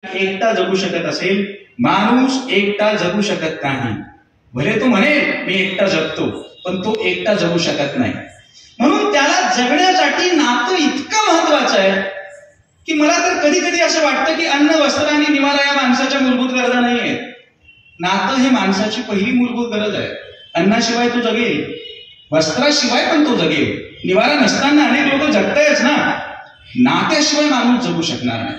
एकटा जगू शकत असेल, माणूस एकटा जगू शकत नाही. भले तो म्हणेल मी एकटा जगतो, पण तो एकटा जगू शकत नाही. म्हणून त्याला जगण्यासाठी नातं इतकं महत्वाचं आहे की मला तर कधी कधी असं वाटतं की अन्न, वस्त्र आणि निवारा या माणसाच्या मूलभूत गरजा नाही आहेत. नातं हे माणसाची पहिली मूलभूत गरज आहे. अन्नाशिवाय तो जगेल, वस्त्राशिवाय पण तो जगेल. निवारा नसताना अनेक लोक जगतायच ना. नात्याशिवाय माणूस जगू शकणार नाही.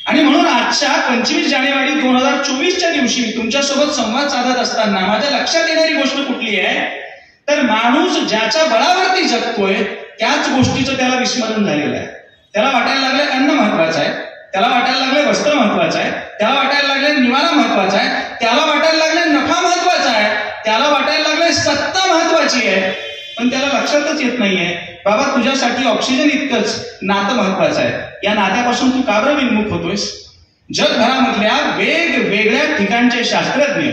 आणि म्हणून आजच्या 25 जानेवारी 2024च्या दिवशी तुमच्यासोबत संवाद साधत असताना माझ्या लक्षात येणारी गोष्ट कुठली आहे तर माणूस ज्याच्या बळावरती जगतोय त्याच गोष्टीचं त्याला विस्मरण झालेलं आहे. त्याला वाटायला लागलंय अन्न महत्वाचं आहे, त्याला वाटायला लागलंय वस्त्र महत्वाचं आहे, त्याला वाटायला लागलंय निवारा महत्वाचा आहे, त्याला वाटायला लागलंय नफा महत्वाचा आहे, त्याला वाटायला लागलंय सत्ता महत्वाची आहे. पण त्याला लक्षातच येत नाहीये बाबा तुझ्यासाठी ऑक्सिजन इतकंच नातं महत्वाचं आहे. या नात्यापासून तू का बरं विमुख होतोयस? जगभरामधल्या वेगवेगळ्या ठिकाणचे शास्त्रज्ञ,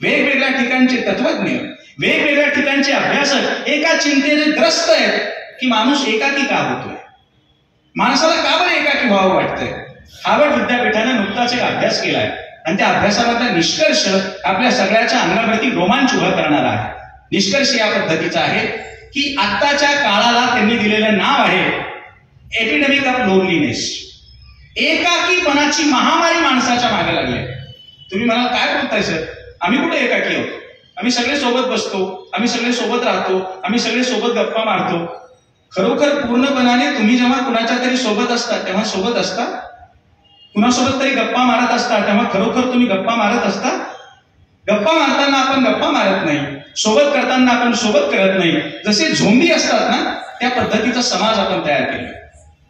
वेगवेगळ्या ठिकाणचे तत्वज्ञ, वेगवेगळ्या ठिकाणचे अभ्यासक एका चिंतेने ग्रस्त आहेत की माणूस एकाकी का होतोय, माणसाला का बरं एकाकी व्हावं वाटतंय. हार्वर्ड विद्यापीठाने नुकताच एक अभ्यास केलाय आणि त्या अभ्यासामधला निष्कर्ष आपल्या सगळ्याच्या अंगावरती रोमांच उभा करणारा आहे. निष्कर्ष या पद्धतीचा आहे की आत्ताच्या काळाला त्यांनी दिलेलं नाव आहे एपिडेमिक ऑफ लोनलीनेस. एकाकीपणाची महामारी माणसाच्या मागे लागली. तुम्ही म्हणाल काय बोलताय सर, आम्ही कुठे एकाकी आहोत? आम्ही सगळे सोबत बसतो, आम्ही सगळे सोबत राहतो, आम्ही सगळे सोबत गप्पा मारतो. खरोखर पूर्णपणाने तुम्ही जेव्हा कुणाच्या तरी सोबत असता तेव्हा सोबत असता, कुणासोबत तरी गप्पा मारत असता तेव्हा खरोखर तुम्ही गप्पा मारत असता. गप्पा मारताना आपण गप्पा मारत नाही, सोबत करताना आपण सोबत करत नाही. जसे झोंबी असतात ना त्या पद्धतीचा समाज आपण तयार केला.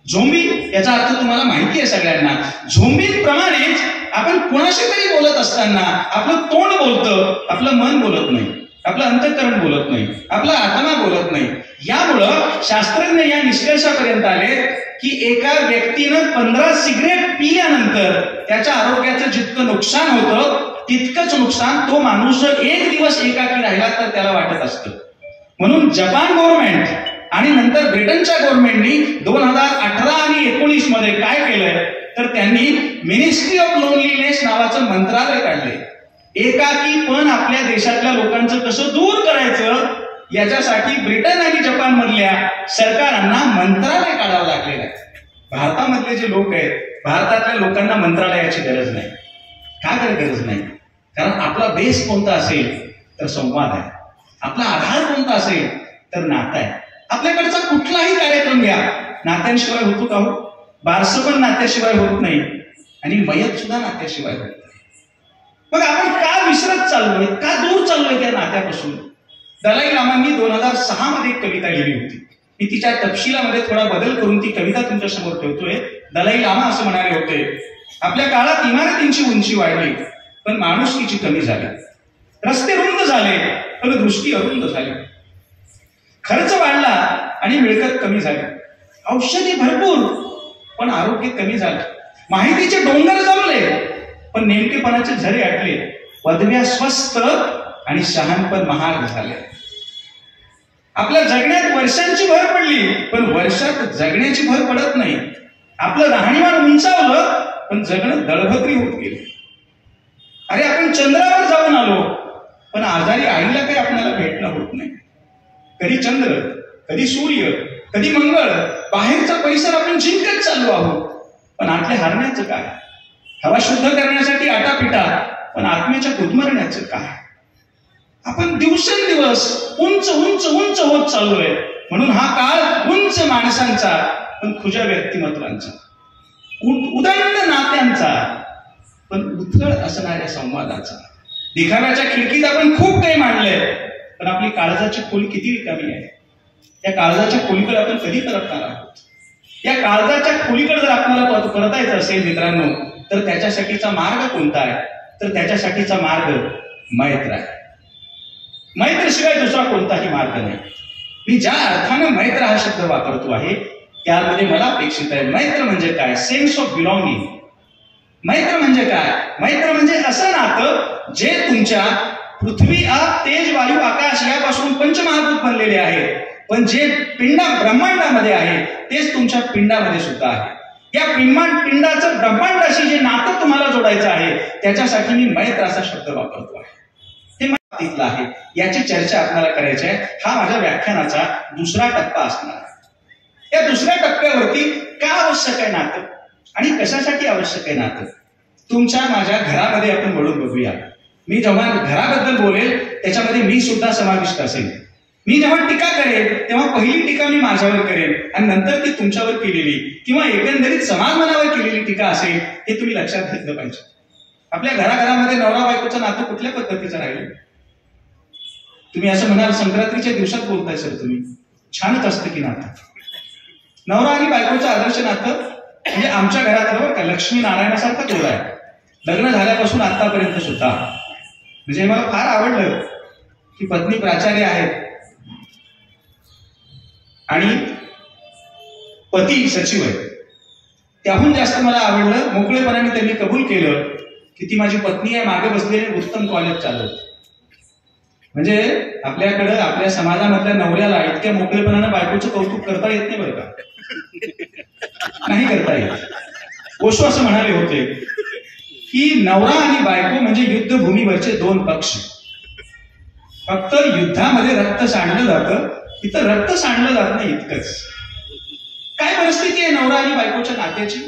झोंबी याचा अर्थ तुम्हाला माहिती आहे सगळ्यांना. झोंबीप्रमाणेच आपण कुणाशी तरी बोलत असताना आपलं तोंड बोलतं, आपलं मन बोलत नाही, आपलं अंतःकरण बोलत नाही, आपला आत्मा बोलत नाही. यामुळं शास्त्रज्ञ या निष्कर्षापर्यंत आले की एका व्यक्तीनं 15 सिगरेट पिल्यानंतर त्याच्या आरोग्याचं जितकं नुकसान होतं तितकंच नुकसान तो माणूस जर एक दिवस एकाकी राहिला तर त्याला वाटत असतं. म्हणून जपान गव्हर्नमेंट आणि नंतर ब्रिटनच्या गव्हर्नमेंटनी 2018 आणि 19 मध्ये काय केलंय तर त्यांनी मिनिस्ट्री ऑफ लोनलीनेस नावाचं मंत्रालय काढलंय. एकाकीपण आपल्या देशातल्या लोकांचं कसं दूर करायचं याच्यासाठी ब्रिटन आणि जपान मधल्या सरकारांना मंत्रालय काढावं लागलेलं आहे. भारतामधले जे लोक आहेत, भारतातल्या लोकांना मंत्रालयाची गरज नाही. का गरज नाही? कारण आपला बेस कोणता असेल तर संवाद आहे, आपला आधार कोणता असेल तर नातं आहे. आपल्याकडचा कुठलाही कार्यक्रम घ्या, नात्यांशिवाय होतो का हो? बारसं पण नात्याशिवाय होत नाही आणि मयत सुद्धा नात्याशिवाय होत नाही. मग आपण का विसरत चाललोय, का दूर चाललोय त्या नात्यापासून? दलाई लामांनी 2006 मध्ये एक कविता लिहिली होती. मी तिच्या तपशिलामध्ये थोडा बदल करून ती कविता तुमच्या समोर ठेवतोय. दलाई लामा असं म्हणाले होते, आपल्या काळात इमारतींची उंची वाढली पण माणुसकीची कमी झाली, रस्ते रुंद झाले पण दृष्टी अरुंद झाली, खर्च वाढला आणि मिळकत कमी झाली, औषधी भरपूर पण आरोग्य कमी झालं, माहितीचे डोंगर जमले पण नेमकेपणाचे झरे अटले, पदव्या स्वस्त आणि शहाणपण महाग झाले. आपल्या जगण्यात वर्षांची भर पडली पण वर्षात जगण्याची भर पडत नाही. आपलं राहणीमान उंचावलं पण जगणं दळभद्री होत गेले. अरे आपण चंद्रावर जाऊन आलो पण आजारी आईला काही आपल्याला भेटणं होत नाही. कधी चंद्र, कधी सूर्य, कधी मंगळ, बाहेरचा परिसर आपण जिंकत चाललो आहोत पण आतल्या हारण्याचं काय? हवा शुद्ध करण्यासाठी आटापिटा पण आत्म्याच्या गुदमरण्याचं काय? आपण दिवसेंदिवस उंच उंच उंच होत चाललोय. म्हणून हा काळ उंच माणसांचा पण खुजा व्यक्तिमत्वांचा, उदंड नात्यांचा पण उथळ असणाऱ्या संवादाचा. दिखाव्याच्या खिडकीत आपण खूप काही मांडलंय पण आपली काळजाची खोली किती रिकामी आहे? या काळजाच्या खोलीकडे आपण कधी परतणार आहोत? या काळजाच्या खोलीकडे जर आपल्याला परतायचं असेल मित्रांनो तर त्याच्यासाठीचा मार्ग कोणता आहे तर त्याच्यासाठीचा मार्ग मैत्र आहे. मैत्रशिवाय दुसरा कोणताही मार्ग नाही. मी ज्या अर्थानं मैत्र हा शब्द वापरतो आहे त्यामध्ये मला अपेक्षित आहे मैत्र म्हणजे काय? Sense of belonging. मैत्र म्हणजे काय? मैत्र म्हणजे असं नातं जे तुमच्या पृथ्वी, आप, तेज, वायू, आकाश यापासून पंचमहाभूत बनलेले आहे पण जे ब्रह्मांडामध्ये आहे तेच तुमच्या पिंडामध्ये सुद्धा आहे. या पिंडाचं ब्रह्मांडाशी जे नातं तुम्हाला शोधायचा आहे, त्याच्यासाठी मी मैत्र असा शब्द वापरतो आहे. हे मैत्रीतलं आहे, याची चर्चा आपल्याला करायची आहे. हा माझ्या व्याख्यानाचा दुसरा टप्पा असणार आहे. या दुसऱ्या टप्प्यावरती का आवश्यक आहे नातं आणि कशासाठी आवश्यक आहे नातं, तुमच्या माझ्या घरामध्ये आपण वळून बघूया. मी जेव्हा घराबद्दल बोलेल त्याच्यामध्ये मी सुद्धा समाविष्ट असेल. मी जेव्हा टीका करेन तेव्हा पहिली टीका मी माझ्यावर करेन आणि नंतर ती तुमच्यावर केलेली किंवा एकंदरीत समाजमनावर केलेली टीका असेल, हे तुम्ही लक्षात घेतलं पाहिजे. आपल्या घराघरामध्ये नवरा बायकोचं नातं कुठल्या पद्धतीचं राहिलं? तुम्ही असं म्हणाल संक्रांतीच्या दिवसात बोलताय सर तुम्ही, छानच असतं की नातं. नवरा आणि बायकोचं आदर्श नातं म्हणजे आमच्या घरात बरोबर का लक्ष्मी नारायणासारखं जोड आहे. लग्न झाल्यापासून आतापर्यंत सुद्धा म्हणजे मला फार आवडलं की पत्नी प्राचार्य आहेत आणि पती सचिव आहे. त्याहून जास्त मला आवडलं मोकळेपणाने त्यांनी कबूल केलं की ती माझी पत्नी आहे, मागे बसलेले उत्तम कॉलेज चालवते. म्हणजे आपल्याकडं आपल्या समाजामधल्या नवऱ्याला इतक्या मोकळेपणानं बायकोचं कौतुक करता येत नाही बरं का, नाही करता येत. ओशो असं म्हणाले होते की नवरा आणि बायको म्हणजे युद्धभूमीवरचे दोन पक्ष. फक्त युद्धामध्ये रक्त सांडलं जातं, इथं रक्त सांडलं जात नाही इतकंच. काय परिस्थिती आहे नवरा आणि बायकोच्या नात्याची,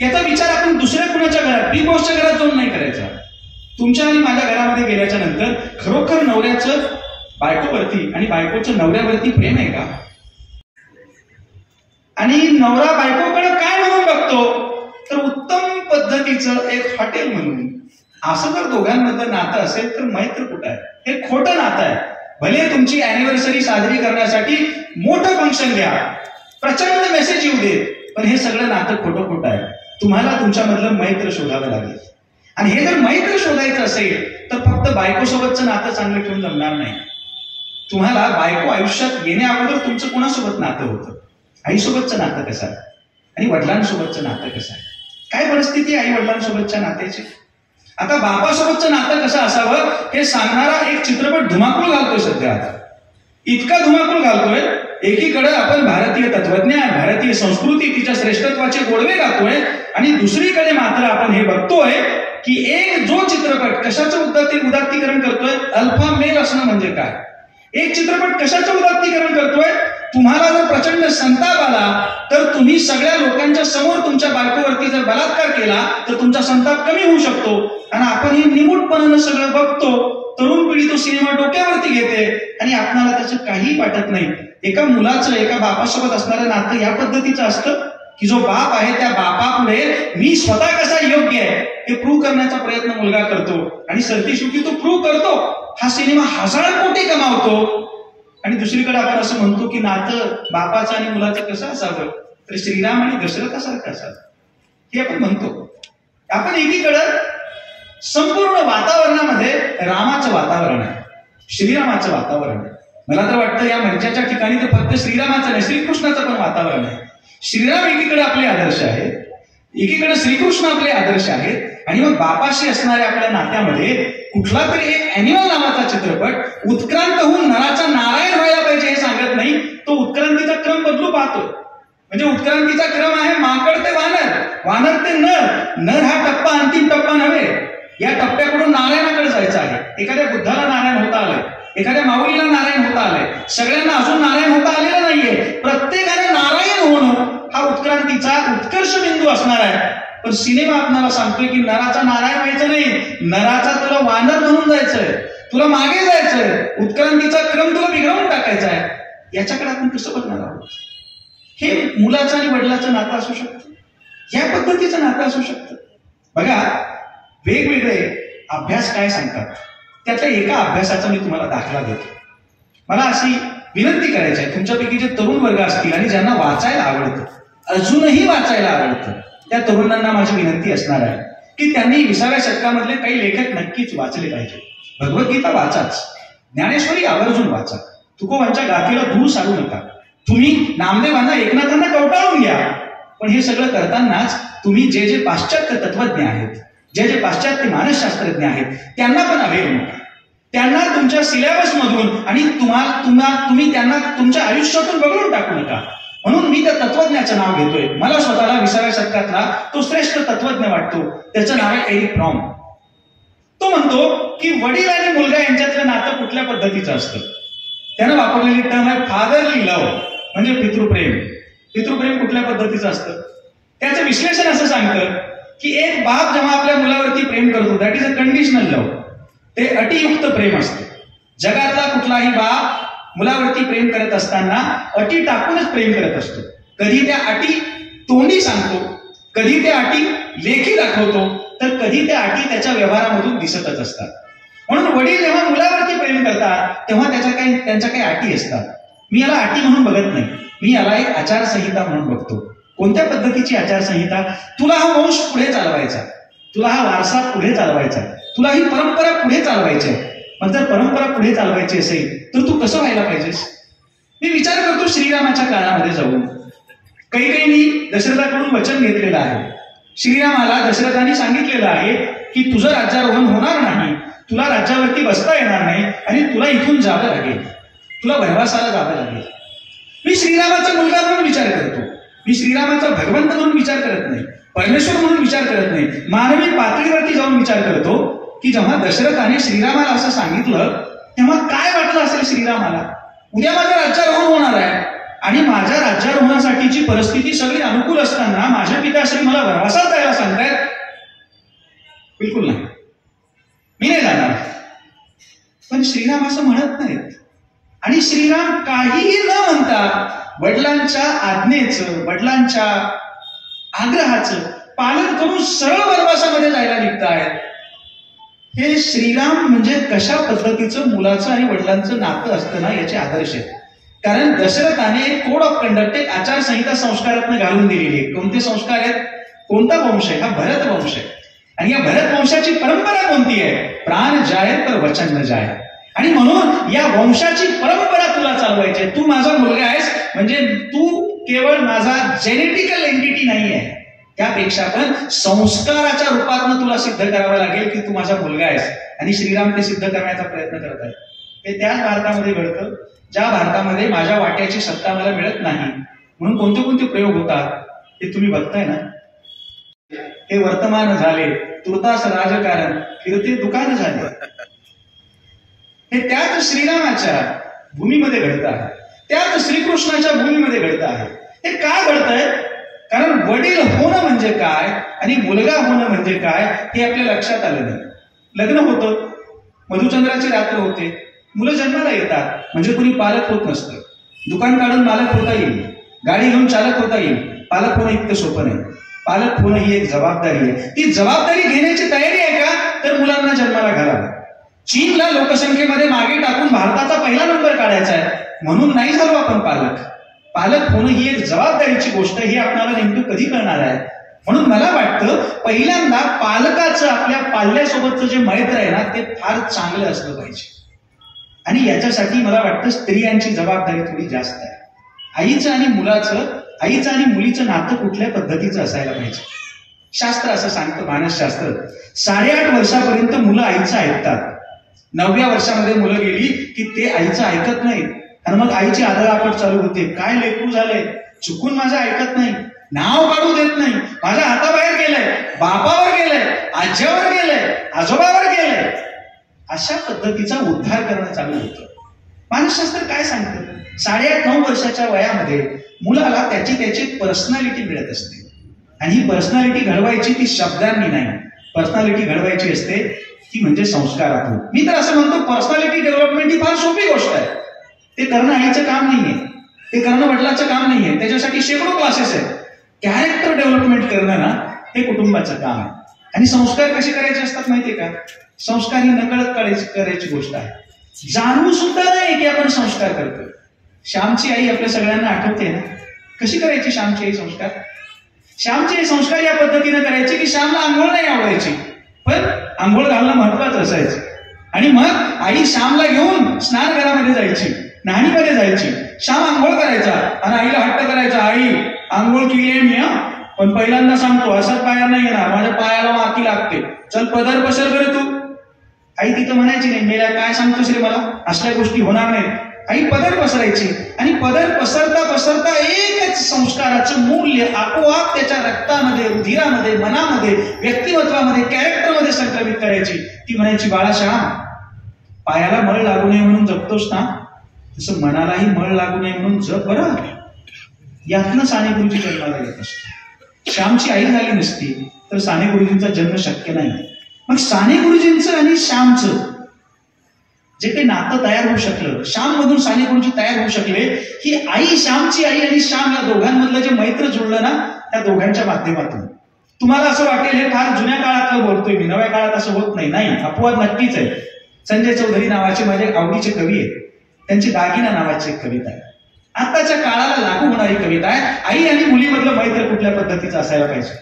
याचा विचार आपण दुसऱ्या कुणाच्या घरात बिग बॉसच्या घरात जाऊन नाही करायचा. तुमच्या आणि माझ्या घरामध्ये गेल्याच्या नंतर खरोखर नवऱ्याचं बायकोवरती आणि बायकोचं नवऱ्यावरती प्रेम आहे का? आणि नवरा बायकोकडे काय म्हणून बघतो तर उत्तम पद्धतीचं एक हॉटेल म्हणून. असं जर दोघांमधलं नातं असेल तर मैत्र कुठं आहे? हे खोटं नातं आहे. भले तुमची अॅनिव्हर्सरी साजरी करण्यासाठी मोठं फंक्शन घ्या, प्रचंड मेसेज येऊ दे, पण हे सगळं नातं खोटं आहे. तुम्हाला तुमच्यामधलं मैत्र शोधावं लागेल. आणि हे जर मैत्र शोधायचं असेल तर फक्त बायकोसोबतचं नातं चांगलं ठेवून जमणार नाही. तुम्हाला बायको आयुष्यात येण्या अगोदर तुमचं कोणासोबत नातं होतं, आईसोबतचं नातं कसं आहे आणि वडिलांसोबतचं नातं कसं आहे, काय परिस्थिती आहे आई वडिलांसोबतच्या नात्याची. आता बापासोबतचं नातं कसं असावं हे सांगणारा एक चित्रपट धुमाकूळ घालतोय सध्या. आता इतका धुमाकूळ घालतोय, एकीकडे आपण भारतीय तत्वज्ञान, भारतीय संस्कृती, तिच्या श्रेष्ठत्वाचे गोडवे गातोय आणि दुसरीकडे मात्र आपण हे बघतोय की एक जो चित्रपट कशाचं उदात्तीकरण करतोय, अल्फा मेल असणं म्हणजे काय. एक चित्रपट कशाचं उदात्तीकरण करतोय, तुम्हाला जर प्रचंड संताप आला तर तुम्ही सगळ्या लोकांच्या समोर तुमच्या बायकोवरती जर बलात्कार केला तर तुमचा संताप कमी होऊ शकतो. आणि आपण हे निमूटपणानं सगळं बघतो. तरुण पिढी तो सिनेमा डोक्यावरती घेते आणि आपल्याला त्याचं काही वाटत नाही. एका मुलाचं एका बापासोबत असणारं नातं या पद्धतीचं असतं की जो बाप आहे त्या बापापुढे मी स्वतः कसा योग्य आहे हे प्रूव्ह करण्याचा प्रयत्न मुलगा करतो आणि सरतेशेवटी तो प्रूव्ह करतो. हा सिनेमा 1000 कोटी कमावतो. आणि दुसरीकडे आपण असं म्हणतो की नातं बापाचं आणि मुलाचं कसं असावं तर श्रीराम आणि दशरथासारखं असावं, हे आपण म्हणतो. आपण एकीकडं संपूर्ण वातावरणामध्ये रामाचं वातावरण आहे, श्रीरामाचं वातावरण आहे. मला तर वाटतं या मंचाच्या ठिकाणी तर फक्त श्रीरामाचं नाही, श्रीकृष्णाचं पण वातावरण आहे. श्रीराम एकीकडे आपले आदर्श आहेत, एकीकडे श्रीकृष्ण आपले आदर्श आहेत. आणि मग बापाशी असणाऱ्या आपल्या नात्यामध्ये कुठला तरी एक अॅनिमल नावाचा चित्रपट उत्क्रांत होऊन नराचा नारायण व्हायला पाहिजे हे सांगत नाही, तो उत्क्रांतीचा क्रम बदलू पाहतो. म्हणजे उत्क्रांतीचा क्रम आहे माकड ते वानर, वानर ते नर, नर हा टप्पा अंतिम टप्पा नव्हे. या टप्प्याकडून नारायणाकडे जायचं आहे. एखाद्या बुद्धाला नारायण होता आलंय, एखाद्या माऊलीला नारायण होता आलंय, सगळ्यांना अजून नारायण होता आलेलं नाहीये. प्रत्येकाने नारायण होणं हा उत्क्रांतीचा उत्कर्ष बिंदू असणार आहे. पण सिनेमा आपल्याला सांगतोय की नराचा नारायण व्हायचं नाही, नराचा तुला वानर म्हणून जायचंय, तुला मागे जायचंय, उत्क्रांतीचा क्रम तुला बिघडवून टाकायचा आहे. याच्याकडे आपण कसं बघणार आहोत? हे मुलाचं आणि वडिलाचं नातं असू शकतं, या पद्धतीचं नातं असू शकतं. बघा वेगवेगळे अभ्यास काय सांगतात, त्यातल्या एका अभ्यासाचा मी तुम्हाला दाखला देतो. मला अशी विनंती करायची आहे, तुमच्यापैकी जे तरुण वर्ग असतील आणि ज्यांना वाचायला आवडतं, अजूनही वाचायला आवडतं, त्या तरुणांना माझी विनंती असणार आहे की त्यांनी 20व्या शतकामधले काही लेखक नक्कीच वाचले पाहिजे. भगवद्गीता वाचाच, ज्ञानेश्वरी आवर्जून वाचा, तुकोबांच्या गाथेला दूर सारू नका. तुम्ही नामदेवांना एकनाथांना कवटाळून घ्या, पण हे सगळं करतानाच तुम्ही जे जे पाश्चात्य तत्वज्ञ आहेत, जे जे पाश्चात्य मानसशास्त्रज्ञ आहेत त्यांना पण अवेरू नका. त्यांना तुमच्या सिलेबस मधून आणि तुम्ही त्यांना तुमच्या आयुष्यातून वगळून टाकू नका. म्हणून मी त्या तत्वज्ञाचं नाव घेतोय. मला स्वतःला 20व्या शतकातला तो श्रेष्ठ तत्वज्ञ वाटतो. त्याचं नाव आहे एरिक फ्रॉम. तो म्हणतो की वडील आणि मुलगा यांच्यातलं नातं कुठल्या पद्धतीचं असतं. त्यानं वापरलेली टर्म आहे फादरली लव्ह, म्हणजे पितृप्रेम. पितृप्रेम कुठल्या पद्धतीचं असतं त्याचं विश्लेषण असं सांगतं की एक बाप जेव्हा आपल्या मुलावरती प्रेम करतो that is a conditional love. ते अटीयुक्त प्रेम असते. जगातला कुठलाही बाप मुलावरती प्रेम करत असताना अटी टाकूनच प्रेम करत असतो. कधी त्या अटी तोंडी सांगतो, कधी त्या अटी लेखी दाखवतो, तर कधी त्या अटी त्याच्या व्यवहारामधून दिसतच असतात. म्हणून वडील जेव्हा मुलावरती प्रेम करतात तेव्हा त्यांच्या काही अटी असतात. मी याला अटी म्हणून बघत नाही, मी याला एक आचारसंहिता म्हणून बघतो. कोणत्या पद्धतीची आचारसंहिता? तुला हा वंश पुढे चालवायचा, तुला हा वारसा पुढे चालवायचा, तुला ही परंपरा पुढे चालवायची आहे. पण जर परंपरा पुढे चालवायची असेल तर तू कसं व्हायला पाहिजेस? मी विचार करतो श्रीरामाच्या काळामध्ये जाऊन कैकेयींनी दशरथाकडून वचन घेतलेलं आहे. श्रीरामाला दशरथाने सांगितलेलं आहे की तुझं राज्यारोहण होणार नाही, तुला राज्यावरती बसता येणार नाही आणि तुला इथून जावं लागेल, तुला वनवासाला जावं लागेल. मी श्रीरामाचा मुलगा म्हणून विचार करतो, मी श्रीरामाचा भगवंत म्हणून विचार करत नाही, परमेश्वर म्हणून विचार करत नाही. मानवी पातळीवरती जाऊन विचार करतो की जेव्हा दशरथाने श्रीरामाला असं सांगितलं तेव्हा काय वाटलं असेल श्रीरामाला? उद्या माझं राज्यारोहण होणार आहे आणि माझ्या राज्यारोहणासाठीची परिस्थिती सगळी अनुकूल असताना माझे पिताश्री मला वनवासात जायला सांगतायत. बिलकुल नाही, मी नाही जाणार. पण श्रीराम असं म्हणत नाहीत. आणि श्रीराम काहीही न म्हणता वडिलांच्या आज्ञेचं, वडिलांच्या आग्रहाचं पालन करून सरळ वनवासामध्ये जायला निघतायत. हे श्रीराम म्हणजे कशा पद्धतीचं मुलाचं आणि वडिलांचं नातं असतं ना याचे आदर्श आहेत. कारण दशरथाने एक कोड ऑफ कंडक्ट, एक आचारसंहिता संस्कारातनं घालून दिलेली आहे. कोणते संस्कार आहेत? कोणता वंश आहे? हा भरत वंश आहे. आणि या भरत वंशाची परंपरा कोणती आहे? प्राण जाय तर वचन न जाय. आणि म्हणून या वंशाची परंपरा तुला चालवायची आहे. तू माझा मुलगा आहेस म्हणजे तू केवळ माझा जेनेटिकल एंटिटी नाही आहे, त्यापेक्षा पण संस्काराच्या रूपातनं तुला सिद्ध करावं लागेल की तू माझा मुलगा आहेस. आणि श्रीराम ते सिद्ध करण्याचा प्रयत्न करत आहेत. हे त्याच भारतामध्ये घडतं ज्या भारतामध्ये माझ्या वाट्याची सत्ता मला मिळत नाही. म्हणून कोणते कोणते प्रयोग होतात हे तुम्ही बघताय ना. हे वर्तमान झाले, तुर्तास राजकारण, फिरते दुकान झाले. हे त्याच श्रीरामाच्या भूमीमध्ये घडत आहे, त्याच श्रीकृष्णाच्या भूमीमध्ये घडत आहे. हे काय घडतंय? कारण वडील होणं म्हणजे काय आणि मुलगा होणं म्हणजे काय हे आपल्या लक्षात आलं नाही. लग्न होतं, मधुचंद्राची रात्र होते, मुलं जन्माला येतात म्हणजे कुणी पालक होत नसतं. दुकान काढून मालक होता येईल, गाडी घेऊन चालक होता येईल, पालक होणं इतकं सोपं नाही. पालक होणं ही एक जबाबदारी आहे. ती जबाबदारी घेण्याची तयारी आहे का? तर मुलांना जन्माला घाला. चीनला लोकसंख्येमध्ये मागे टाकून भारताचा पहिला नंबर काढायचा आहे म्हणून नाही झालो आपण पालक. पालक होणं ही एक जबाबदारीची गोष्ट, हे आपल्याला नेमकं कधी कळणार आहे? म्हणून मला वाटतं पहिल्यांदा पालकाचं आपल्या पाल्यासोबतचं जे मैत्र आहे ना ते फार चांगलं असलं पाहिजे. आणि याच्यासाठी मला वाटतं स्त्रियांची जबाबदारी थोडी जास्त आहे. आईचं आणि मुलाचं, आईचं आणि मुलीचं नातं कुठल्या पद्धतीचं असायला पाहिजे? शास्त्र असं सांगतं, मानसशास्त्र, 8.5 वर्षापर्यंत मुलं आईचं ऐकतात. 9व्या वर्षामध्ये मुलं गेली की ते आईचं ऐकत नाही आणि मग आईची आदळआपट चालू होते. काय लेकरू झालंय, चुकून माझं ऐकत नाही, नाव काढू देत नाही, माझ्या हाताबाहेर गेलंय, बापावर गेलंय, आज्यावर गेलंय, आजोबावर गेलंय. अशा पद्धतीचा उद्धार करणं चालू होतं. मानसशास्त्र काय सांगतं? 8.5-9 वर्षाच्या वयामध्ये मुलाला त्याची पर्सनॅलिटी मिळत असते. आणि ही पर्सनॅलिटी घडवायची ती शब्दांनी नाही, पर्सनॅलिटी घडवायची असते ती म्हणजे संस्कारातून. मी तर असं म्हणतो पर्सनॅलिटी डेव्हलपमेंट ही फार सोपी गोष्ट आहे. ते करणं आईचं काम नाहीये, ते करणं वडिलांचं काम नाहीये, त्याच्यासाठी शेकडो क्लासेस आहेत. कॅरेक्टर डेव्हलपमेंट करणं ना हे कुटुंबाचं काम आहे. आणि संस्कार कसे करायचे असतात माहितीये का? संस्कार ही नकळत करायची गोष्ट आहे. जाणून सुद्धा नाही की आपण संस्कार करतो. श्यामची आई आपल्या सगळ्यांना आठवते ना, कशी करायची श्यामची आई संस्कार? श्यामची आई संस्कार या पद्धतीने करायची की श्यामला आंघोळ नाही आवडायची, पण आंघोळ घालणं महत्वाचं असायचं. आणि मग आई श्यामला घेऊन स्नानघरामध्ये जायची, न्हाणीमध्ये जायची. श्याम आंघोळ करायचा आणि आईला हट्ट करायचा, आई आंघोळ केली आहे मी, पण पहिल्यांदा सांगतो असाच पाया नाही येणार, माझ्या पायाला माती लागते, चल पदर पसर कर तू. आई तिथं म्हणायची नाही, मेल्या काय सांगतोस रे मला, असल्या गोष्टी होणार नाहीत. आई पदर पसरायची आणि पदर पसरता पसरता एकच संस्काराचं मूल्य आपोआप त्याच्या रक्तामध्ये, रुधिरामध्ये, मनामध्ये, व्यक्तिमत्वामध्ये, कॅरेक्टरमध्ये संक्रमित करायची. ती म्हणायची, बाळा श्याम, पायाला मळ लागू नये म्हणून जपतोस ना, तसं मनालाही मळ लागू नये म्हणून जप बरं. यातनं साने गुरुजी जन्माला येत असतो. श्यामची आई झाली नसती तर साने गुरुजींचा जन्म शक्य नाही. मग साने गुरुजींचं आणि श्यामचं जे काही नातं तयार होऊ शकलं, श्याम मधून साने गुरुजी तयार होऊ शकले, ही आई, श्यामची आई आणि श्याम या दोघांमधलं जे मैत्र जुळलं ना, त्या दोघांच्या माध्यमातून. तुम्हाला असं वाटेल हे फार जुन्या काळातलं बोलतोय मी, नव्या काळात असं होत नाही. नाही, अपवाद नक्कीच आहे. संजय चौधरी नावाचे माझे आवडीचे कवी आहेत. त्यांची दागिना नावाची एक कविता आहे, आताच्या काळाला लागू होणारी कविता आहे. आई आणि मुलीमधलं मैत्र कुठल्या पद्धतीचं असायला पाहिजे.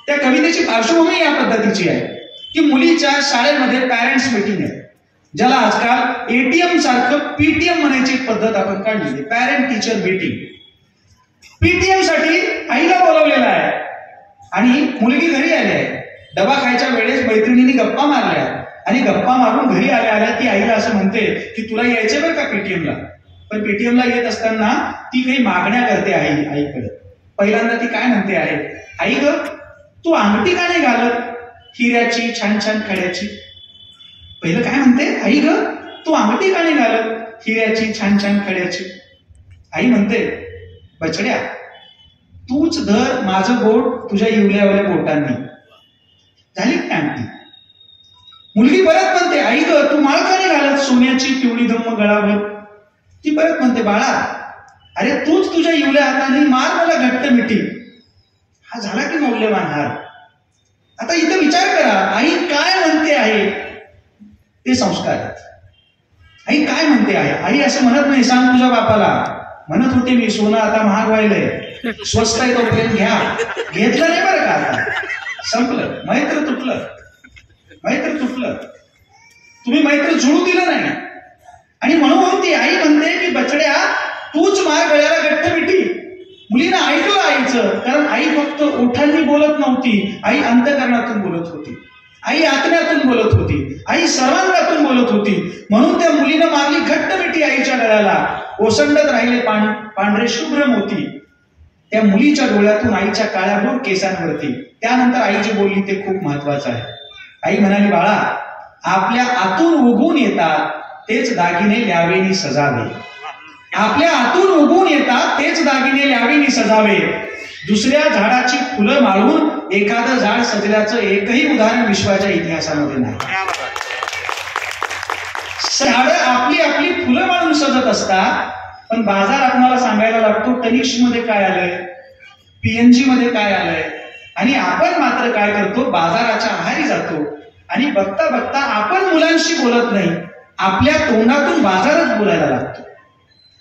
त्या कवितेची पार्श्वभूमी या पद्धतीची आहे की मुलीच्या शाळेमध्ये पॅरेंट्स मीटिंग आहे, ज्याला आजकाल एटीएम सारखं पीटीएम म्हणायची पद्धत आपण काढली, पॅरेंट टीचर मीटिंग. पीटीएम साठी आईला बोलवलेलं आहे आणि मुलगी घरी आली आहे. डबा खायच्या वेळेस मैत्रिणींनी गप्पा मारल्या आणि गप्पा मारून घरी आल्या आल्या ती आईला असं म्हणते की तुला यायचं बरं का पीटीएमला. पण पीटीएमला येत असताना ती काही मागण्या करते आईकडे. पहिल्यांदा ती काय म्हणते आहे, आई ग तू अंगठी का नाही घालत हिऱ्याची, छान छान खड्याची. पहिलं काय म्हणते, आई ग तू अंगठी का नाही घालत हिऱ्याची, छान छान खड्याची. आई म्हणते, बछड्या तूच धर माझं बोट तुझ्या इवल्यावल्या बोटांनी. झाली काय अंगठी. मुलगी परत म्हणते, आई ग तू माळ का नाही घालत सोन्याची पिवळी धम्म गळावर. ती परत म्हणते, बाळा अरे तूच तुझ्या इवल्या हाताने मार मला घट्ट मिठी. हा झाला की मौल्यवान हार. आता इथं विचार करा, आई काय म्हणते आहे ते संस्कार आहेत. आई काय म्हणते आहे, आई असं म्हणत नाही सांग तुझ्या बापाला. म्हणत होते मी सोनं आता महाग व्हायलंय, स्वस्त आहे तोपर्यंत घ्या. घेतलं नाही बरं का, आता संपलं, मैत्र तुटलं, मैत्र तुटलं, तुम्ही मैत्र जुळू दिलं नाही. आणि म्हणून ती आई म्हणते की बछड्या तूच मार गळ्याला घट्ट मिठी. मुलीनं ऐकलं आईचं, कारण आई फक्त ओठांनी बोलत नव्हती, आई अंतःकरणातून बोलत होती, आई आत्म्यातून बोलत होती, आई सर्वांगातून बोलत होती. म्हणून त्या मुलीनं मारली घट्ट मिठी आईच्या गळ्याला. ओसंडत राहिले पांढरे शुभ्र मोती त्या मुलीच्या डोळ्यातून आईच्या काळ्याभोर केसांवरती. त्यानंतर आई जे बोलली ते खूप महत्वाचं आहे. आई म्हणाली, बाळा आपल्या आतून उगवून येतात तेच दागिने ल्यावेनी सजावे. आपल्या आतून उगवून येतात तेच दागिने ल्यावेनी सजावे. दुसऱ्या झाडाची फुलं माळून एखादं झाड सजल्याचं एकही उदाहरण विश्वाच्या इतिहासामध्ये नाही. झाडं आपली आपली फुलं माळून सजत असतात, पण बाजार आपल्याला सांगायला लागतो तनिष्क मध्ये काय आलंय, पीएनजी मध्ये काय आलंय. आणि आपण मात्र काय करतो, बाजाराच्या आहारी जातो आणि बघता बघता आपण मुलांशी बोलत नाही, आपल्या तोंडातून बाजारच बोलायला लागतो.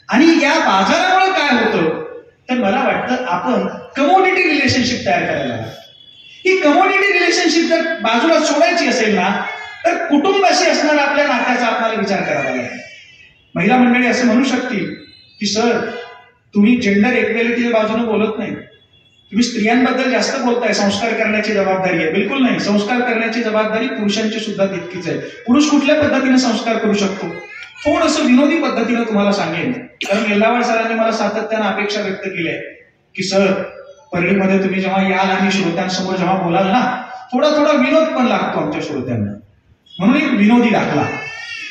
आणि या बाजारामुळे काय होतं तर मला वाटतं आपण कमोडिटी रिलेशनशिप तयार करायला लागतो. ही कमोडिटी रिलेशनशिप जर बाजूला सोडायची असेल ना, तर कुटुंबाशी असणारा आपल्या नात्याचा आपल्याला विचार करावा लागेल. महिला मंडळी असं म्हणू शकतील की सर तुम्ही जेंडर इक्वॅलिटीच्या बाजूने बोलत नाही, तुम्ही स्त्रियांबद्दल जास्त बोलताय, संस्कार करण्याची जबाबदारी आहे. बिलकुल नाही, संस्कार करण्याची जबाबदारी पुरुषांची सुद्धा तितकीच आहे. पुरुष कुठल्या पद्धतीने संस्कार करू शकतो, थोडंसं विनोदी पद्धतीने तुम्हाला सांगेन. कारण येल्लावाड सरांनी मला सातत्यानं अपेक्षा व्यक्त केली आहे की सर परळीमध्ये तुम्ही जेव्हा याल आणि श्रोत्यांसमोर जेव्हा बोलाल ना, थोडा थोडा विनोद पण लागतो आमच्या श्रोत्यांना. म्हणून एक विनोदी दाखला,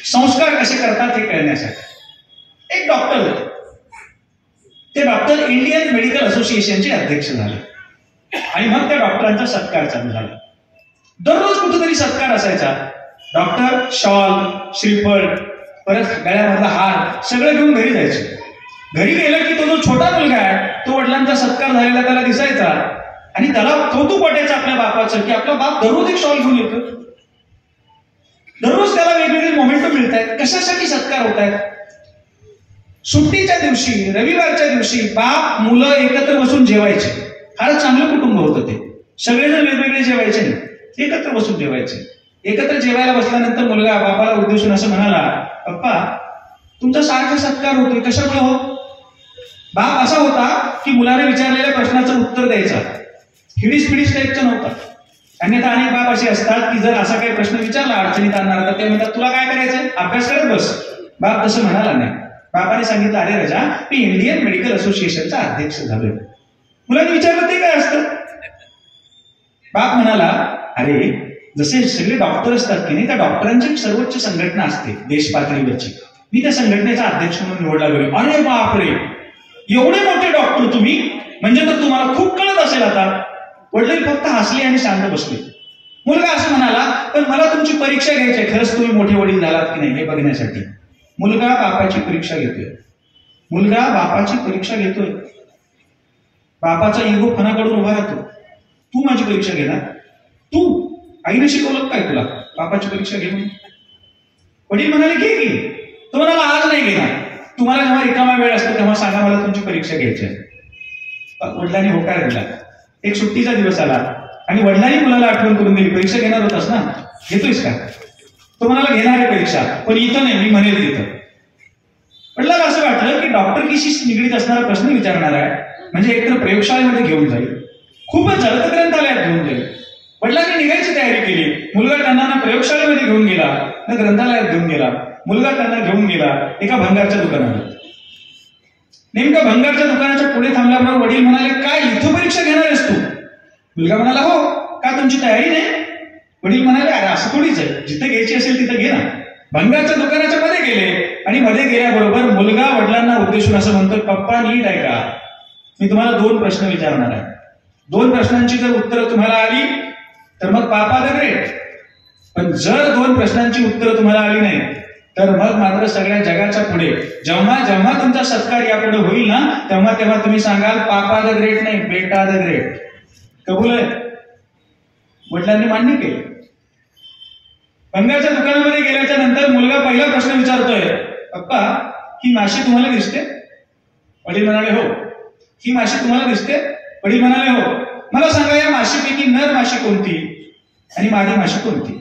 संस्कार कसे करतात हे कळण्यासाठी. एक डॉक्टर होते, ते डॉक्टर इंडियन मेडिकल असोसिएशनचे अध्यक्ष झाले आणि मग त्या डॉक्टरांचा सत्कार चालू झाला. दररोज कुठेतरी सत्कार असायचा. डॉक्टर शॉल, श्रीफळ, परत गळ्यामधला हार सगळं घेऊन घरी जायचे. घरी गेलं की तो जो छोटा मुलगा आहे तो वडिलांचा सत्कार झालेला त्याला दिसायचा आणि त्याला कौतुक वाटायचं आपल्या बापाचं की आपला बाप दररोज एक शॉल घेऊन येतो, दररोज त्याला वेगवेगळे मोमेंट मिळत आहेत. कशासाठी सत्कार होत आहेत? सुट्टीच्या दिवशी, रविवारच्या दिवशी बाप मुलं एकत्र बसून जेवायचे. फार चांगलं कुटुंब होतं ते. सगळेजण वेगवेगळे जेवायचे नाही, एकत्र बसून जेवायचे. एकत्र जेवायला बसल्यानंतर मुलगा बापाला उद्देशून असं म्हणाला, पप्पा तुमचा सारखा सत्कार होतोय, कशामुळे हो? बाप असा होता की मुलाने विचारलेल्या प्रश्नाचं उत्तर द्यायचा, हिडीस पिडीस टाईपचा नव्हता. अन्यथा अनेक बाप असे असतात की जर असा काही प्रश्न विचारला अडचणीत आणणार तर ते म्हणतात तुला काय करायचंय, अभ्यास करत बस. बाप तसं म्हणाला नाही. बापाने सांगितलं, अरे राजा, मी इंडियन मेडिकल असोसिएशनचा अध्यक्ष झालोय. मुलांनी विचारलं, ते काय असतं? बाप म्हणाला, अरे जसे सगळे डॉक्टर असतात की नाही, त्या डॉक्टरांची एक सर्वोच्च संघटना असते देश पातळीवरची. मी त्या संघटनेचा अध्यक्ष म्हणून निवडला गेलो. अरे बापरे, एवढे मोठे डॉक्टर तुम्ही, म्हणजे तर तुम्हाला खूप कळत असेल आता. वडील फक्त हसले आणि शांत बसले. मुलगा असं म्हणाला, पण मला तुमची परीक्षा घ्यायची आहे, खरंच तुम्ही मोठे वडील झालात की नाही हे बघण्यासाठी. मुलगा बापाची परीक्षा घेतोय. मुलगा बापाची परीक्षा घेतोय. बापाचा इगो फणाकडून उभा राहतो. तू माझी परीक्षा घेणार? तू आईने शिकवलं काय तुला बापाची परीक्षा घे म्हणून? वडील म्हणाले, घे की. तो म्हणाला, आज नाही घेणार. तुम्हाला जेव्हा रिकामा वेळ असतो तेव्हा सांगा, मला तुमची परीक्षा घ्यायची आहे. वडिलांनी होकार दिला. एक सुट्टीचा दिवस आला आणि वडिलांनी मुलाला आठवण करून दिली, परीक्षा घेणार होतास ना, घेतोयस का? तो म्हणाला, घेणार आहे परीक्षा, पण इथं नाही, मी म्हणेल तिथं. वडिलांना असं वाटलं की डॉक्टरकीशी निगडीत असणारा प्रश्न विचारणार आहे, म्हणजे एकतर प्रयोगशाळेमध्ये घेऊन जाईल, खूपच झालं तर ग्रंथालयात घेऊन जाईल. वडिलांनी निघायची तयारी केली. मुलगा त्यांना ना प्रयोगशाळेमध्ये घेऊन गेला ना ग्रंथालयात घेऊन गेला. मुलगा त्यांना घेऊन गेला एका भंगारच्या दुकानात. नेमका भंगारच्या दुकानाच्या पुढे थांबल्याबरोबर वडील म्हणाले, काय इथं परीक्षा घेणार आहेस तू? मुलगा म्हणाला, हो. का तुमची तयारी नाही? वडील म्हणाले, अरे असं थोडीच आहे, जिथे घ्यायची असेल तिथं घे ना. भंगारच्या दुकानाच्या मध्ये गेले आणि मध्ये गेल्याबरोबर मुलगा वडिलांना उद्देशून असं म्हणतो, पप्पा नीट आहे का, मी तुम्हाला 2 प्रश्न विचारणार आहे. 2 प्रश्नांची जर उत्तरं तुम्हाला आली तर मग पापा द ग्रेट, पण जर 2 प्रश्नांची उत्तरं तुम्हाला आली नाही तर मग मात्र सगळ्या जगाच्या पुढे जेव्हा जेव्हा तुमचा सत्कार यापुढे होईल ना, तेव्हा तेव्हा तुम्ही सांगाल, पापा द ग्रेट नाही, बेटा द ग्रेट. कबूल आहे? वडिलांनी मान्य केलं. भंगारच्या दुकानामध्ये गेल्याच्या नंतर मुलगा पहिला प्रश्न विचारतोय, पप्पा ही माशी तुम्हाला दिसते? वडील म्हणाले, हो. ही माशी तुम्हाला दिसते? वडील म्हणाले, हो. मला सांगा, या माशीपैकी नर माशी कोणती आणि मादी माशी कोणती?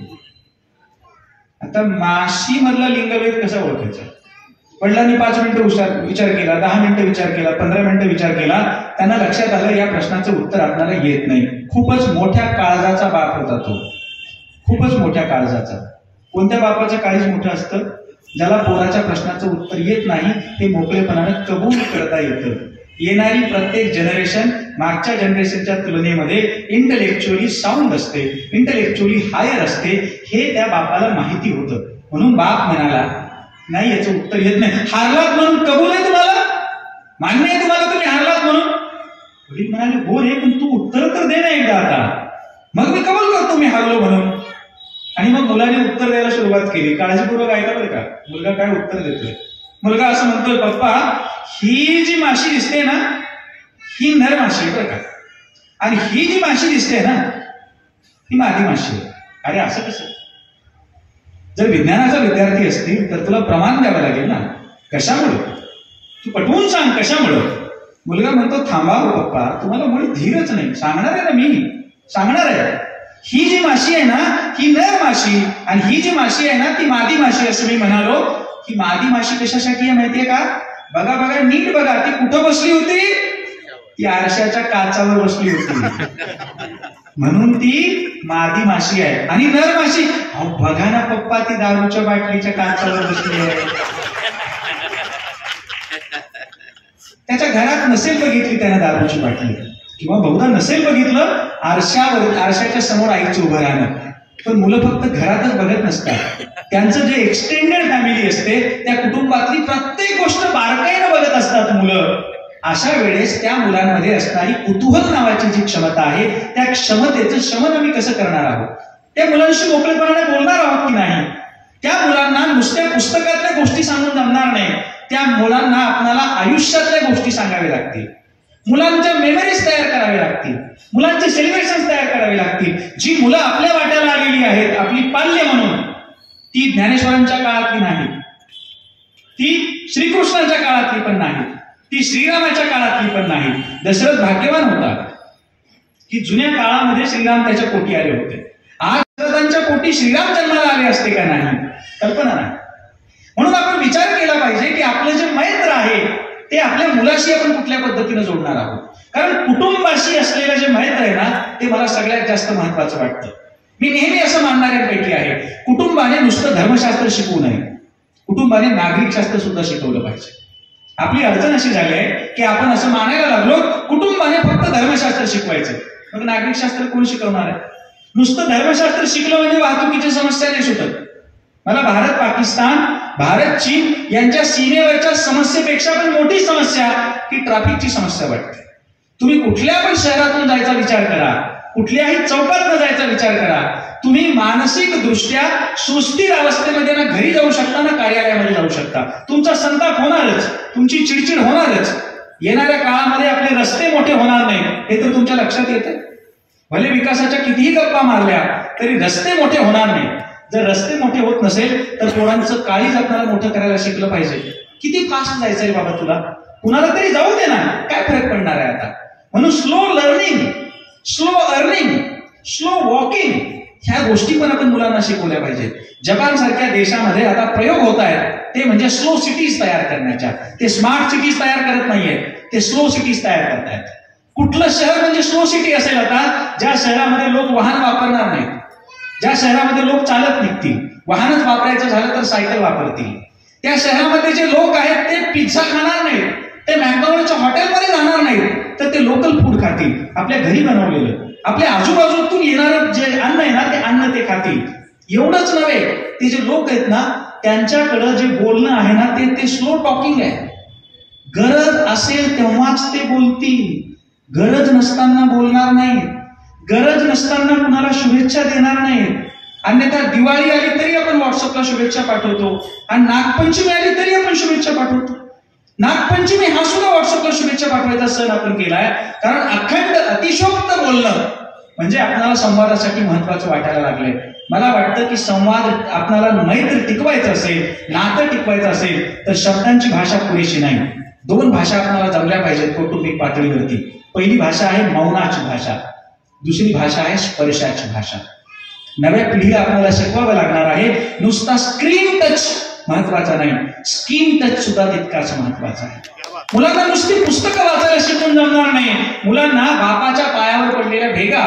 आता माशी मधला लिंगभेद कसा ओळखायचा? वडिलांनी 5 मिनिटं विचार केला, 10 मिनिटं विचार केला, 15 मिनिटं विचार केला. त्यांना लक्षात आलं, या प्रश्नाचं उत्तर आपल्याला येत नाही. खूपच मोठ्या काळजाचा बाप होता तो, खूपच मोठ्या काळजाचा. कोणत्या बापाचं काळीज मोठं असतं? ज्याला पोराच्या प्रश्नाचं उत्तर येत नाही ते मोकळेपणानं कबूल करता येतं. येणारी प्रत्येक जनरेशन मागच्या जनरेशनच्या तुलनेमध्ये इंटलेक्च्युअली साऊंड असते, इंटलेक्च्युअली हायर असते, हे त्या बापाला माहिती होतं. म्हणून बाप म्हणाला, नाही याचं उत्तर येत नाही. हारलात म्हणून कबूल आहे तुम्हाला? मान्य आहे तुम्हाला तुम्ही हारलात म्हणून? वडील म्हणाले, हो रे, पण तू उत्तर तर दे ना एकदा आता, मग मी कबूल करतो मी हारलो म्हणून. आणि मग मुलाने उत्तर द्यायला सुरुवात केली. काळजीपूर्वक ऐका बरं का, मुलगा काय उत्तर देतोय. मुलगा असं म्हणतोय, पप्पा ही जी माशी दिसते ना, ही नर माशी आहे बरं का, आणि ही जी माशी दिसते ना, ही मादी माशी आहे. अरे असं कसं? जर विज्ञानाचा विद्यार्थी असतील तर तुला प्रमाण द्यावं लागेल ना, कशामुळे? तू पटवून सांग कशामुळे. मुलगा म्हणतो, थांबा हो पप्पा, तुम्हाला मुळे धीरच नाही, सांगणार आहे ना, मी सांगणार आहे. ही जी माशी आहे ना, ही नर माशी, आणि ही जी माशी आहे ना, ती मादी माशी. असं मी म्हणालो. ही मादी माशी कशासाठी आहे माहितीये का? बघा बघा, नीट बघा, ती कुठं बसली होती? ती आरशाच्या काचावर बसली होती, म्हणून ती मादी माशी आहे. आणि नर माशी, अहो बघा ना पप्पा, ती दारूच्या बाटलीच्या काचावर बसली आहे. त्याच्या घरात नसेल बघितली त्याने दारूची बाटली, किंवा बहुधा नसेल बघितलं आरशाच्या समोर आईचं उभं राहणं. पण मुलं फक्त घरातच बघत नसतात, त्यांचं जे एक्सटेंडेड फॅमिली असते त्या कुटुंबातली प्रत्येक गोष्ट बारकाईनं बघत असतात मुलं. अशा वेळेस त्या मुलांमध्ये असणारी कुतूहल नावाची जी क्षमता आहे, त्या क्षमतेचं शमन आम्ही कसं करणार आहोत? त्या मुलांशी मोकळेपणाने बोलणार आहोत की नाही? त्या मुलांना नुसत्या पुस्तकातल्या गोष्टी सांगून जमणार नाही. त्या मुलांना आपल्याला आयुष्यातल्या गोष्टी सांगाव्या लागतील, मुलांच्या मेमरीज तयार करावे लागतील, मुलांचे सेलिब्रेशन तयार करावे लागतील. जी मुलं आपल्या वाट्याला आलेली आहेत आपली पाल्य म्हणून, ती ज्ञानेश्वरांच्या काळातली नाही, ती श्रीकृष्णांच्या काळातली पण नाही, ती श्रीरामाच्या काळातली पण नाही. दशरथ भाग्यवान होता की जुन्या काळामध्ये श्रीराम त्याच्या पोटी आले होते. आज दशरथांच्या पोटी श्रीराम जन्माला आले असते का? नाही, कल्पना नाही. म्हणून आपण विचार केला पाहिजे की आपलं जे मैत्र आहे ते आपल्या मुलाशी आपण कुठल्या पद्धतीने जोडणार आहोत. कारण कुटुंबाशी असलेलं जे मैत्र आहे ना, ते मला सगळ्यात जास्त महत्वाचं वाटतं. मी नेहमी असं मानणाऱ्यांपैकी आहे, कुटुंबाने नुसतं धर्मशास्त्र शिकवू नये, कुटुंबाने नागरिकशास्त्र सुद्धा शिकवलं पाहिजे. आपली अडचण अशी झाली आहे की आपण असं मानायला लागलो कुटुंबाने फक्त धर्मशास्त्र शिकवायचं, मग नागरिकशास्त्र कोण शिकवणार आहे? नुसतं धर्मशास्त्र शिकलं म्हणजे वाहतुकीची समस्या नाही सुटत. मला भारत पाकिस्तान, भारत चीन यांच्या सीमेवरच्या समस्येपेक्षा पण मोठी समस्या ही ट्रॅफिकची समस्या वाटते. तुम्ही कुठल्या पण शहरातून जायचा विचार करा, कुठल्याही चौकात जायचा विचार करा, तुम्ही मानसिक दृष्ट्या सुस्थिर अवस्थेमध्ये ना घरी जाऊ शकता ना कार्यालयामध्ये जाऊ शकता. तुमचा संताप होणारच, तुमची चिडचिड होणारच. येणाऱ्या काळामध्ये आपले रस्ते मोठे होणार नाही हे तर तुमच्या लक्षात येतं. भले विकासाच्या कितीही गप्पा मारल्या तरी रस्ते मोठे होणार नाही. जर रस्ते मोठे होत नसेल तर पोरांचं काळीज आपल्याला मोठं करायला शिकलं पाहिजे. किती फास्ट जायचंय बाबा तुला, कुणाला तरी जाऊ दे ना, काय फरक पडणार आहे आता. म्हणून slow learning, slow earning, slow walking ह्या गोष्टी पण आपण मुलांना शिकवल्या पाहिजेत. जपान सारख्या देशामध्ये आता प्रयोग होत आहेत ते म्हणजे स्लो सिटीज तयार करण्याच्या. ते स्मार्ट सिटीज तयार करत नाहीयेत, ते स्लो सिटीज तयार करतायत. कुठलं शहर म्हणजे स्लो सिटी असेल आता? ज्या शहरामध्ये लोक वाहन वापरणार नाहीत, ज्या शहरामध्ये लोक चालत निघतील, वाहनच वापरायचं झालं तर सायकल वापरतील. त्या शहरामध्ये जे लोक आहेत ते पिझ्झा खाणार नाहीत, ते मॅकडॉनल्डच्या हॉटेलमध्ये जाणार नाहीत, तर ते लोकल फूड खातील, आपल्या घरी बनवलेलं. आपल्या आजूबाजूतून येणारं जे अन्न आहे ना ते अन्न ते खातील. एवढंच नव्हे, ते जे लोक आहेत ना त्यांच्याकडं जे बोलणं आहे ना ते स्लो टॉकिंग आहे. गरज असेल तेव्हाच ते बोलतील, गरज नसताना बोलणार नाही, गरज नसताना कुणाला शुभेच्छा देणार नाही. अन्यथा दिवाळी आली तरी आपण व्हॉट्सअपला शुभेच्छा पाठवतो आणि नागपंचमी आली तरी आपण शुभेच्छा पाठवतो. नागपंचमी हा सुद्धा व्हॉट्सअपला शुभेच्छा पाठवायचा सण आपण केलाय, कारण अखंड अतिशयोक्त बोलणं म्हणजे आपल्याला संवादासाठी महत्वाचं वाटायला लागलंय. मला वाटतं की संवाद आपल्याला मैत्री टिकवायचं असेल, नातं टिकवायचं असेल तर शब्दांची भाषा पुरेशी नाही. दोन भाषा आपल्याला जमल्या पाहिजेत कौटुंबिक पातळीवरती. पहिली भाषा आहे मौनाची भाषा, दुसरी भाषा आहे स्पर्शाची भाषा. नव्या पिढीला आपल्याला शिकवावं लागणार आहे नुसता स्क्रीन टच महत्वाचा नाही, स्किन टच सुद्धा तितकाच महत्वाचा आहे. मुलांना नुसती पुस्तकं वाचायला शिकून जमणार नाही. मुलांना बापाच्या पायावर पडलेल्या भेगा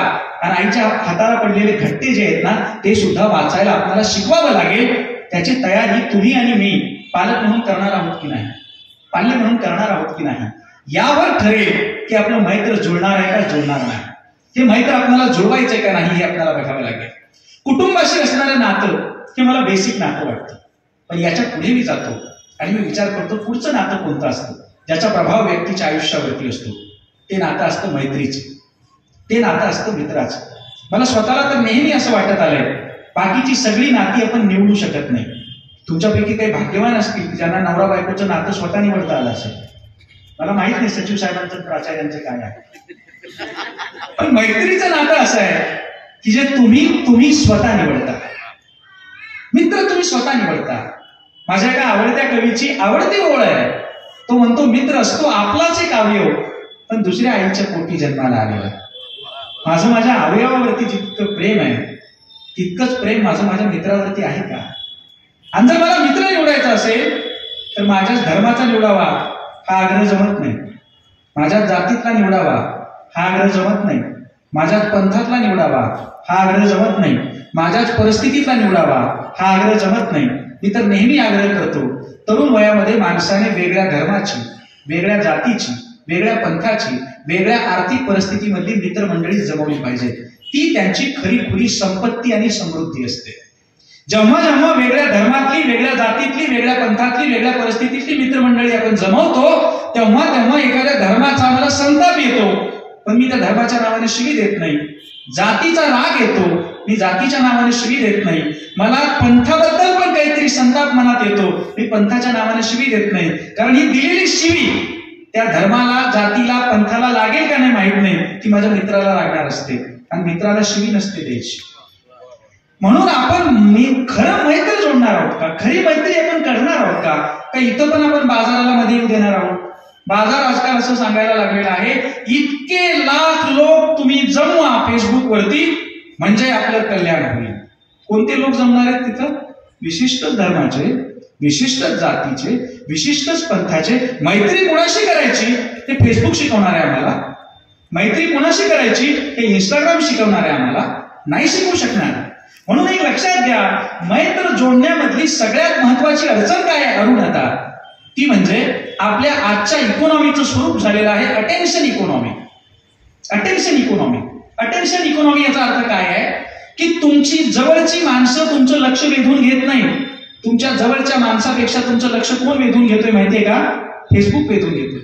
आणि आईच्या हाताला पडलेले घट्टे जे आहेत ना ते सुद्धा वाचायला आपल्याला शिकवावं लागेल. त्याची तयारी तुम्ही आणि मी पालक म्हणून करणार आहोत की नाही, पाल्य म्हणून करणार आहोत की नाही, यावर ठरेल की आपलं मैत्र जुळणार आहे का जुळणार नाही. हे मैत्र आपल्याला जुळवायचंय का नाही हे आपल्याला बघावं लागेल. कुटुंबाशी असणारं नातं हे मला बेसिक नातं वाटतं, पण याच्या पुढे मी जातो आणि मी विचार करतो पुढचं नातं कोणतं असतं ज्याचा प्रभाव व्यक्तीच्या आयुष्यावरती असतो. ते नातं असतं मैत्रीचं, ते नातं असतं मित्राचं. मला स्वतःला तर नेहमी असं वाटत आलंय बाकीची सगळी नाती आपण निवडू शकत नाही. तुमच्यापैकी काही भाग्यवान असतील ज्यांना नवरा बायकोचं नातं स्वतः निवडता आलं असेल. मला माहित नाही सचिव साहेबांचं प्राचार्यांचं काय आहे, पण मैत्रीचं नातं असं आहे की जे तुम्ही स्वतः निवडता. मित्र तुम्ही स्वतः निवडता. माझ्या एका आवडत्या कवीची आवडती ओळ आहे. तो म्हणतो मित्र असतो आपलाच एक अवयव पण दुसऱ्या आईच्या पोटी जन्माला आलेला. माझं माझ्या अवयवावरती जितकं प्रेम आहे तितकंच प्रेम माझं माझ्या मित्रावरती आहे का? आणि जर मला मित्र निवडायचा असेल तर माझ्याच धर्माचा निवडावा हा आग्रह जमत नाही, माझ्याच जातीतला निवडावा हा आग्रह जमत नाही, माझ्याच पंथातला निवडावा हा आग्रह जमत नाही, माझ्याच परिस्थितीतला निवडावा हा आग्रह जमत नाही. मी तर नेहमी आग्रह करतो तरुण वयामध्ये माणसाने वेगळ्या धर्माची, वेगळ्या जातीची, वेगळ्या पंथाची, वेगळ्या आर्थिक परिस्थितीमधली मित्रमंडळी जमवली पाहिजे. ती त्यांची खरी खुरी संपत्ती आणि समृद्धी असते. जेव्हा जेव्हा वेगळ्या धर्मातली, वेगळ्या जातीतली, वेगळ्या पंथातली, वेगळ्या परिस्थितीतली मित्रमंडळी आपण जमवतो तेव्हा तेव्हा एखाद्या धर्माचा मला संताप येतो, पण मी त्या धर्माच्या नावाने शिवी देत नाही. जातीचा राग येतो, मी जातीच्या नावाने शिवी देत नाही. मला पंथाबद्दल पण काहीतरी संताप मनात येतो, मी पंथाच्या नावाने शिवी देत नाही. कारण ही दिलेली शिवी त्या धर्माला, जातीला, पंथाला लागेल का नाही माहित नाही, ती माझ्या मित्राला लागणार असते आणि मित्राला शिवी नसते द्यायची. म्हणून आपण खरं मैत्री जोडणार आहोत का, खरी मैत्री आपण करणार आहोत का, का इथं पण आपण बाजाराला मध्ये येऊ देणार आहोत? बाजार आजकाल असं सांगायला लागलेला आहे इतके लाख लोक तुम्ही जमवा फेसबुक वरती म्हणजे आपलं कल्याण होईल. कोणते लोक जमणार आहेत तिथं? विशिष्ट धर्माचे, विशिष्ट जातीचे, विशिष्टच पंथाचे. मैत्री कुणाशी करायची ते फेसबुक शिकवणार आहे आम्हाला, मैत्री कुणाशी करायची हे इंस्टाग्राम शिकवणार आहे आम्हाला, नाही शिकवू शकणार. म्हणून एक लक्षात घ्या, मैत्र जोडण्यामधली सगळ्यात महत्वाची अडचण काय आहे? अरुणता. ती म्हणजे आपल्या आजच्या इकॉनॉमीचं स्वरूप झालेलं आहे attention economy. Attention economy. Attention economy याचा अर्थ काय आहे की तुमची जवळची माणसं तुमचं लक्ष वेधून घेत नाही. तुमच्या जवळच्या माणसापेक्षा तुमचं लक्ष कोण वेधून घेतोय माहितीये का? फेसबुक वेधून घेतोय,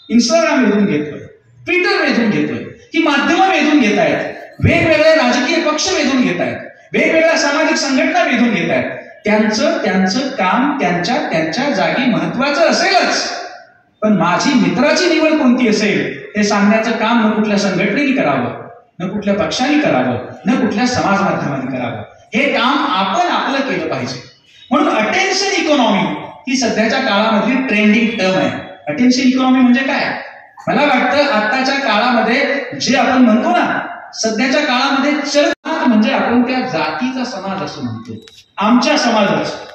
इंस्टाग्राम वेधून घेतोय, ट्विटर वेधून घेतोय. ही माध्यमं वेधून घेत आहेत, वेगवेगळे राजकीय पक्ष वेधून घेत आहेत, वेगवेगळ्या सामाजिक संघटना वेधून घेत आहेत. त्यांचं काम त्यांच्या जागी महत्वाचं असेलच, पण माझी मित्राची निवड कोणती असेल हे सांगण्याचं काम न कुठल्या संघटनेने करावं, न कुठल्या पक्षाने करावं, न कुठल्या समाज माध्यमाने करावं. हे काम आपण आपलं केलं पाहिजे. म्हणून अटेन्शन इकॉनॉमी ही सध्याच्या काळामधली ट्रेंडिंग टर्म आहे. अटेन्शन इकॉनॉमी म्हणजे काय? मला वाटतं आताच्या काळामध्ये जे आपण म्हणतो ना, सध्याच्या काळामध्ये चरम म्हणजे आपण त्या जातीचा समाज असं म्हणतो, आमच्या समाजाचा.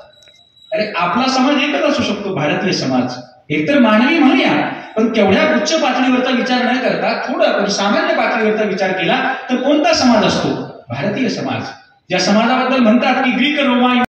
अरे आपला समाज एकच असू शकतो, भारतीय समाज. एकतर मानवी म्हणूया, पण केवढ्या उच्च पातळीवरचा विचार न करता थोडं आपण सामान्य पातळीवरचा विचार केला तर कोणता समाज असतो? भारतीय समाज. ज्या समाजाबद्दल म्हणतात की ग्रीक रोमा